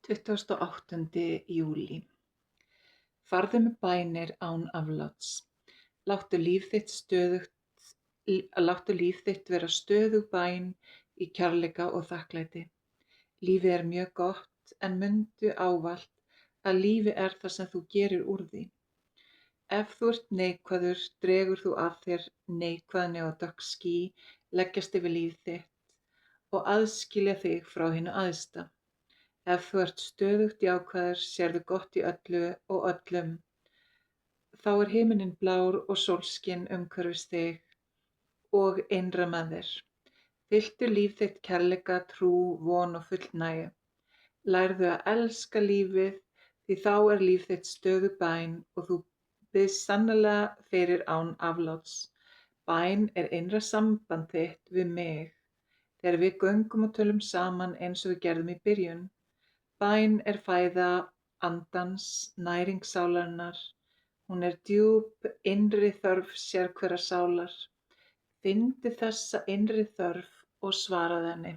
28. júlí. Farðu með bænir án afláts. Láttu líf þitt vera stöðug bæn í kærleika og þakklæti. Lífið er mjög gott, en mundu ávallt að lífið er það sem þú gerir úr því. Ef þú ert neikvæður, dregur þú að þér neikvæðni og dökk ský leggjast yfir líf þitt og aðskilja þig frá hinu æðsta. Ef þú ert stöðugt jákvæður, sérðu gott í öllu og öllum. Þá er himinninn blár og sólskin umhverfis þig og innra með þér. Fylltu líf þitt kærleika, trú, von og fullnægju. Lærðu að elska lífið, því þá er líf þitt stöðug bæn og þú biðst sannarlega fyrir án afláts. Bæn er innra samband þitt við mig, þegar við göngum og tölum saman eins og við gerðum í byrjun. Bæn er fæða andans, næring sálarinnar. Hún er djúp, innri þörf sérhverrar sálar. Findu þessa innri þörf og svaraðu henni.